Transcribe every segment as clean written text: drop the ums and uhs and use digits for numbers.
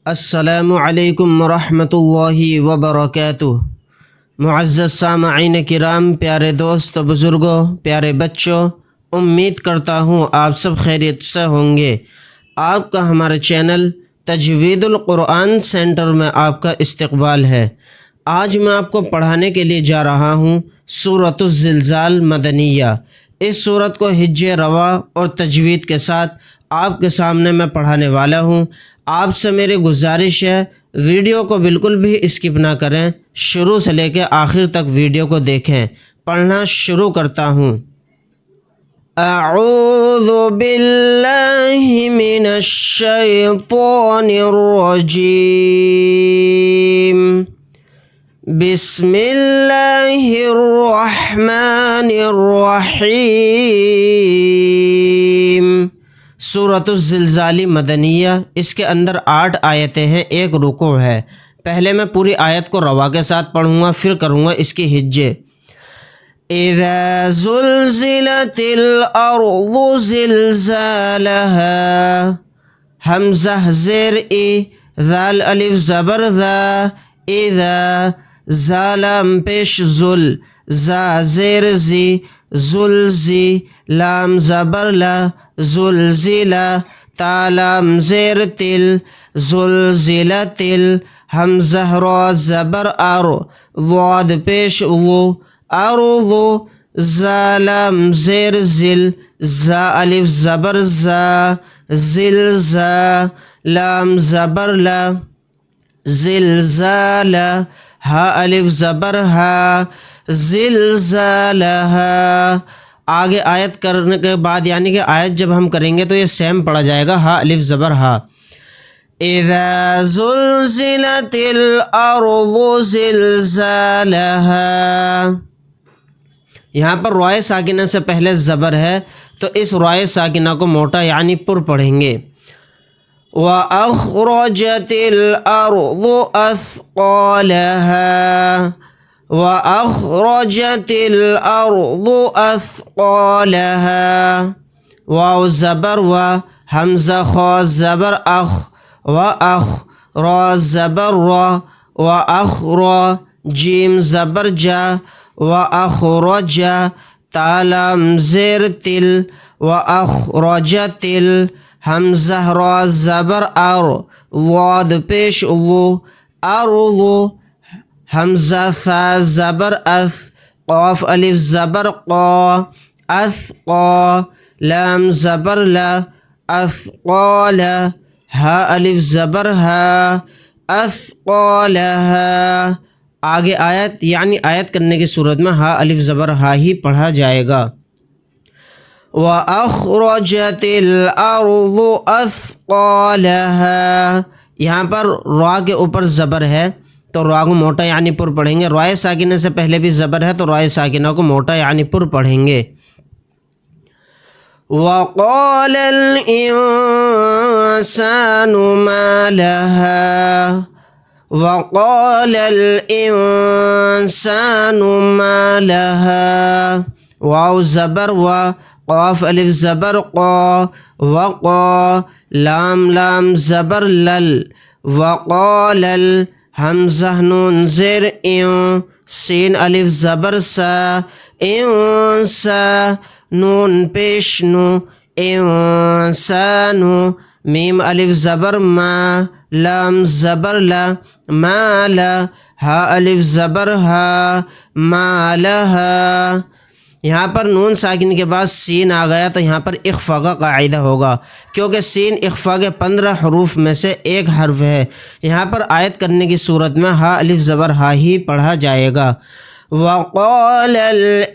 अस्सलामु अलैकुम रहमतुल्लाहि व बरकातुहू। मुअज़्ज़ज़ सामईन किराम, प्यारे दोस्त बुज़ुर्गों, प्यारे बच्चों, उम्मीद करता हूँ आप सब खैरियत से होंगे। आपका हमारे चैनल तजवीदुल कुरान सेंटर में आपका इस्तकबाल है। आज मैं आपको पढ़ाने के लिए जा रहा हूँ सूरतुज़ ज़िलज़ाल मदनिया। इस सूरत को हिज्जे रवा और तजवीद के साथ आपके सामने मैं पढ़ाने वाला हूँ। आपसे मेरी गुजारिश है, वीडियो को बिल्कुल भी स्किप ना करें, शुरू से लेकर आखिर तक वीडियो को देखें। पढ़ना शुरू करता हूँ। अऊज़ु बिल्लाहि मिनश शैतानिर रजीम। बिस्मिल्लाहिर रहमानिर रहीम। सूरतुज़ ज़िलज़ाल मदनिया, इसके अंदर 8 आयतें हैं, एक रुकू है। पहले मैं पूरी आयत को रवा के साथ पढ़ूँगा, फिर करूँगा इसके हिज्जे। इज़ा ज़ुल्ज़िलतिल अर्ज़ु ज़िलज़ालहा। हमज़ा ज़ेर ई, ज़ाल अलिफ ज़बर ज़ा, इज़ा ज़ालम पेश ज़ुल, ज़ा ज़ेर ज़ी, ज़ुल ज़ी, लाम ज़बर ला, ज़ुलज़िला, तालाम ज़ेर तिल, ज़ुलज़िलतिल, हमज़ा रा ज़बर आर, वाद पेश वो, अर्ज़ु, ज़ालम ज़ेर ज़िल, ज़ा अलिफ ज़बर ज़ा, ज़िल ज़ा, लाम ज़बर ला, ज़िलज़ाला, हा अलिफ ज़बर हा, ज़िलज़ालहा। आगे आयत करने के बाद यानी कि आयत जब हम करेंगे तो ये सेम पढ़ा जाएगा, हा अलिफ ज़बर हा। इज़ा ज़ुल्ज़िलतिल अर्ज़ु ज़िलज़ालहा। यहाँ पर रॉय साकिना से पहले ज़बर है, तो इस रॉय साकिना को मोटा यानी पुर पढ़ेंगे। व अख़रजतिल अर्ज़ु अथक़ालहा। व अख़रजतिल अर्ज़ु अथक़ालहा। वाव ज़बर व, हमज़ा ख़ा ज़बर अख़, व अख़, रा ज़बर रा, व अख़रा, जीम ज़बर जा, व अख़रजा, तालाम ज़ेर तिल, व अख़रजतिल, हमज़ा रा ज़बर आर, वाद पेश वो, अर्ज़ु, हमज़ा था ज़बर अथ, क़ाफ अलिफ ज़बर क़ा, अथक़ा, लाम ज़बर ला, अथक़ाला, हा अलिफ ज़बर हा, अथक़ालहा। आगे आयत यानी आयत करने की सूरत में हा अलिफ ज़बर हा ही पढ़ा जाएगा। व अख़रजतिल अर्ज़ु अथक़ालहा। यहाँ पर रा के ऊपर ज़बर है तो रा को मोटा यानी पुर पढ़ेंगे। रॉय साकिना से पहले भी ज़बर है तो रॉय साकिना को मोटा यानी पुर पढ़ेंगे। वक़ालल इंसानु मा लहा। वक़ालल इंसानु मा लहा। वाव ज़बर व, क़ाफ अलिफ ज़बर क़ा, वक़ा, लाम लाम ज़बर लल, वक़ालल, हमज़ा नून ज़ेर इं, सीन अलिफ ज़बर सा, इंसा, नून पेश नु, इंसानु, मीम अलिफ ज़बर मा, लाम ज़बर ला, माला, हा अलिफ ज़बर हा, मालहा। यहाँ पर नून साकिन के बाद सीन आ गया तो यहाँ पर इख्फ़ा का कायदा होगा, क्योंकि सीन इख्फ़ा के 15 हरूफ में से एक हर्फ है। यहाँ पर आयत करने की सूरत में हा अलिफ ज़बर हा ही पढ़ा जाएगा। वक़ालल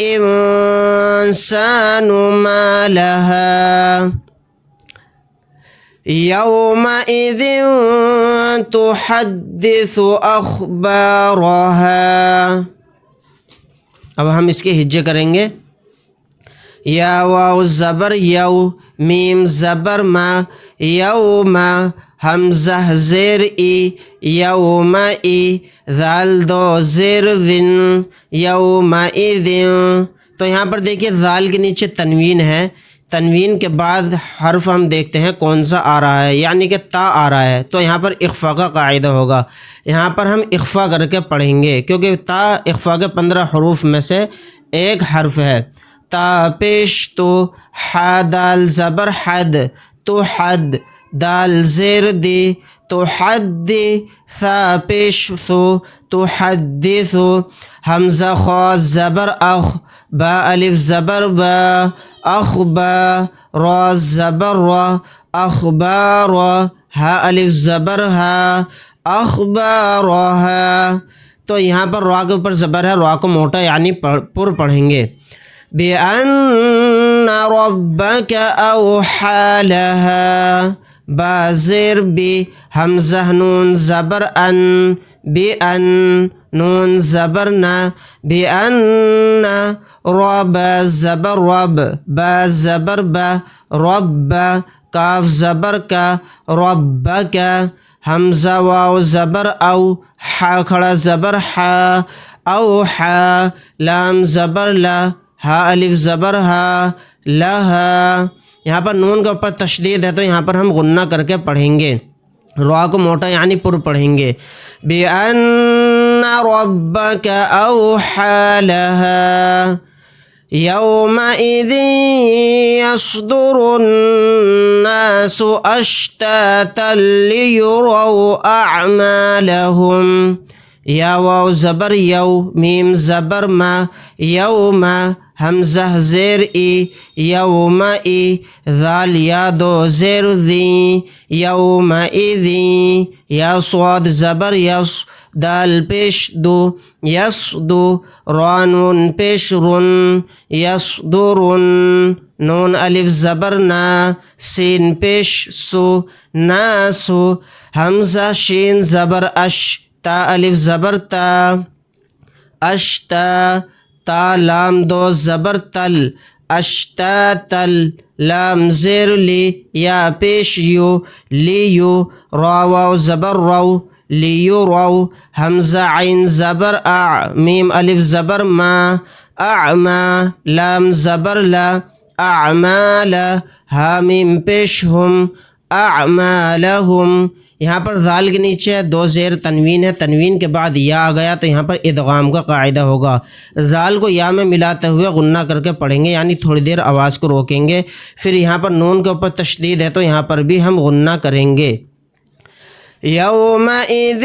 इंसानु मा लहा। यौमइज़िन तुहद्दिसु अख़बारहा। अब हम इसके हिज्जे करेंगे। या वाव ज़बर यौ, मीम ज़बर मा, यौमा, हमज़ा ज़ेर ई, यौमा ई, ज़ाल दो ज़ेर ज़िन, यौमा इज़िन। तो यहाँ पर देखिए ज़ाल के नीचे तनवीन है, तनवीन के बाद हर्फ हम देखते हैं कौन सा आ रहा है, यानी कि ता आ रहा है, तो यहाँ पर इख्फ़ा का कायदा होगा। यहाँ पर हम इख्फ़ा करके पढ़ेंगे क्योंकि ता इख्फ़ा के 15 हरूफ में से एक हर्फ है। ता पेश तो हा दाल ज़बर हद तो हद, दाल ज़ेर दे तो हद दे, सा पेश तो हद्दिसु, हमज़ा ख़ा ज़बर अख़, बा अलिफ ज़बर बा, अख़बा, रा ज़बर रा, अख़बार, हा अलिफ ज़बर हा, अख़बारहा। तो यहाँ पर रा के ऊपर ज़बर है, रा को मोटा यानी पुर पढ़ेंगे। बिअन्ना रब्बक औहा लहा, बाज़िर बी, हमज़ा नून ज़बर अन, बिअन, नून ज़बर ना, बिअन्ना, रब ज़बर रब, बा ज़बर बा, रब, काफ ज़बर का, रब्बक, हमज़ा वाव ज़बर औ, हा खड़ा ज़बर हा, औ हा, लाम ज़बर ला, हा अलिफ ज़बर हा, लहा। यहाँ पर नून के ऊपर तशदीद है तो यहाँ पर हम गुन्ना करके पढ़ेंगे, रा को मोटा यानी पुर पढ़ेंगे। बिअन्ना रब्बक औहा लहा, यौमइज़िन यस्दुरुन्नासु अश्तातन लियुरौ अअमालहुम, या वाव ज़बर यौ, मीम ज़बर मा, यौमा, हमज़ा ज़ेर ई, यौमा ई, ज़ाल या दो ज़ेर ज़ी, यौमइज़िन, या स्वाद ज़बर यस, दाल पेश दो, यसदु, रा नून पेश रुन, यसदुरुन, नून अलिफ ज़बर ना, सीन पेश सु, नासु, हमज़ा शीन ज़बर अश, ता अलिफ ज़बर ता, अश्ता, ता लाम दो ज़बर तल, अश्तातल, लाम ज़ेर ली, या पेश यू, लियू, रा वाव ज़बर रौ, लियू रौ, हमज़ा आइन ज़बर आ, मीम अलिफ ज़बर मा, अअमा, लाम ज़बर ला, अअमाला, हा मीम पेश हुम, अअमालहुम। यहाँ पर ज़ाल के नीचे दो ज़ेर तनवीन है, तनवीन के बाद या आ गया तो यहाँ पर इदगाम का कायदा होगा। ज़ाल को या में मिलाते हुए गुन्ना करके पढ़ेंगे, यानी थोड़ी देर आवाज़ को रोकेंगे। फिर यहाँ पर नून के ऊपर तशदीद है तो यहाँ पर भी हम गुन्ना करेंगे। यौमइज़िन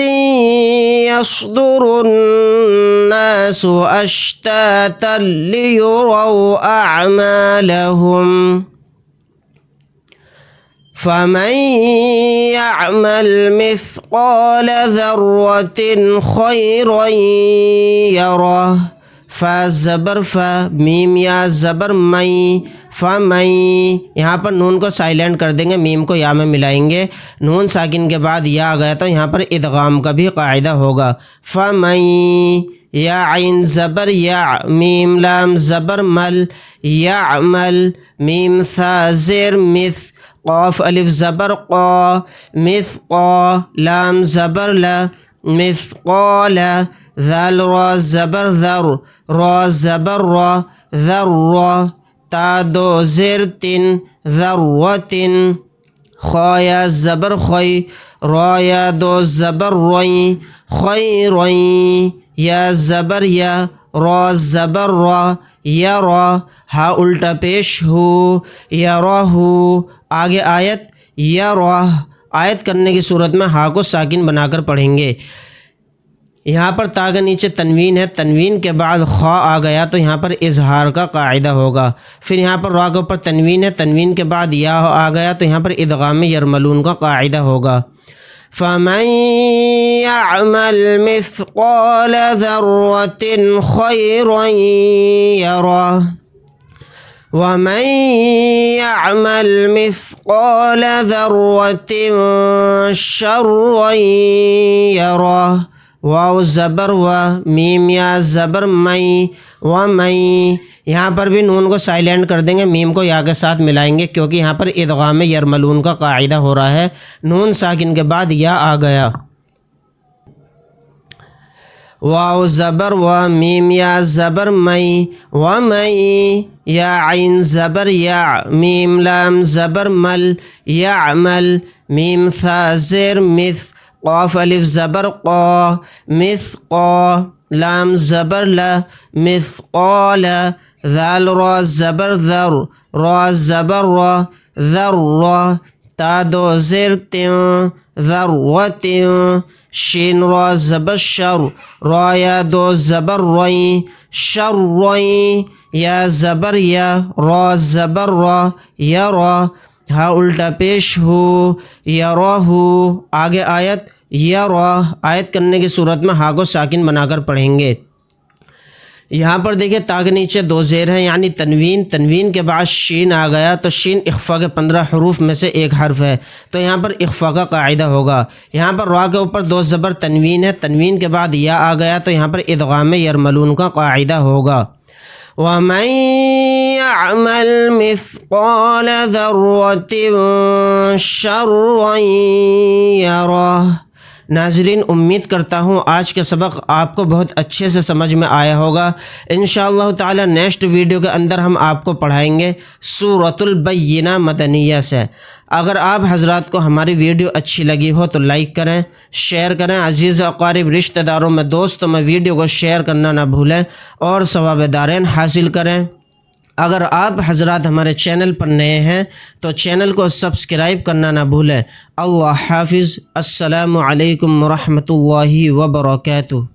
यस्दुरुन्नासु अश्तातन लियुरौ अअमालहुम, फमन यअमल मिस्क़ाल ज़र्रतिन खैरन यरह, फ़ा ज़बर फ़ा, मीम या ज़बर मई, फ़मई। यहाँ पर नून को साइलेंट कर देंगे, मीम को या में मिलाएंगे। नून साकिन के बाद या आ गया तो यहाँ पर इदगाम का भी कायदा होगा। फ़मई, या आइन ज़बर या, मीम लाम ज़बर मल, या अमल, मीम सा ज़ेर मिस, क़ाफ अलिफ ज़बर क़ा, मिस्क़ा, लाम ज़बर ला, मिस्क़ाला, ज़ाल रा ज़बर ज़र, रा ज़बर रा, ज़र्रा, ता दो ज़ेर तिन, ज़र्रतिन, ख़ा या ज़बर ख़ै, रा या दो ज़बर रई, खैरन, या ज़बर या, रा ज़बर रा, यरा, हा उल्टा पेश हो, यराहु। आगे आयत यराह, आयत करने की सूरत में हा को साकिन बनाकर पढ़ेंगे। यहाँ पर ता के नीचे तनवीन है, तनवीन के बाद खा आ गया तो यहाँ पर इजहार का कायदा होगा। फिर यहाँ पर रा के ऊपर तनवीन है, तनवीन के बाद या आ गया तो यहाँ पर इदगाम यरमलून का कायदा होगा। फमन यअमल मिस्क़ाल ज़र्रतिन खैरन यरह, वमन यअमल मिस्क़ाल ज़र्रतिन शर्रन यरह, वाव ज़बर व, मीम या ज़बर मई, व मई। यहाँ पर भी नून को साइलेंट कर देंगे, मीम को या के साथ मिलाएंगे क्योंकि यहाँ पर इदगाम यरमलून का कायदा हो रहा है। नून साकिन के बाद या आ गया। वाव ज़बर व, मीम या ज़बर मई, व मई, या आइन ज़बर या, मीम लाम ज़बर मल, यामल, मीम था ज़ेर मिथ, क़ाफ अलिफ ज़बर क़ा, मिथक़ा, लाम ज़बर ला, मिथक़ाल, ज़ाल रा ज़बर ज़र, रा ज़बर रा, ज़र्रा, ता दो ज़ेर त्यों, ज़र्रत्यों, शीन रा ज़बर शर, रा या दो ज़बर रई, शर्रई, या ज़बर या, रा ज़बर रा, यरा, हा उल्टा पेश हो, यराहू। आगे आयत यरा, आयत करने की सूरत में हा को साकिन बनाकर पढ़ेंगे। यहाँ पर देखिए ता के नीचे दो ज़ेर हैं यानी तनवीन, तनवीन के बाद शीन आ गया तो शीन इख्फ़ा के 15 हरूफ में से एक हर्फ है, तो यहाँ पर इख्फ़ा का कायदा होगा। यहाँ पर रा के ऊपर दो ज़बर तनवीन है, तनवीन के बाद या आ गया तो यहाँ पर इदगाम यरमलून का कायदा होगा। वमन यअमल मिस्क़ाल ज़र्रतिन शर्रन यरह। नाज़रीन, उम्मीद करता हूँ आज का सबक आपको बहुत अच्छे से समझ में आया होगा। इंशाअल्लाह ताला नेक्स्ट वीडियो के अंदर हम आपको पढ़ाएंगे सूरतुल बय्यिना मदनिया से। अगर आप हजरात को हमारी वीडियो अच्छी लगी हो तो लाइक करें, शेयर करें, अजीज़ अक़ारिब रिश्तेदारों में, दोस्तों में वीडियो को शेयर करना ना भूलें और सवाब दारैन हासिल करें। अगर आप हजरात हमारे चैनल पर नए हैं तो चैनल को सब्सक्राइब करना ना भूलें। अल्लाह हाफिज़। अस्सलामु अलैकुम व रहमतुल्लाहि व बरकातुहू।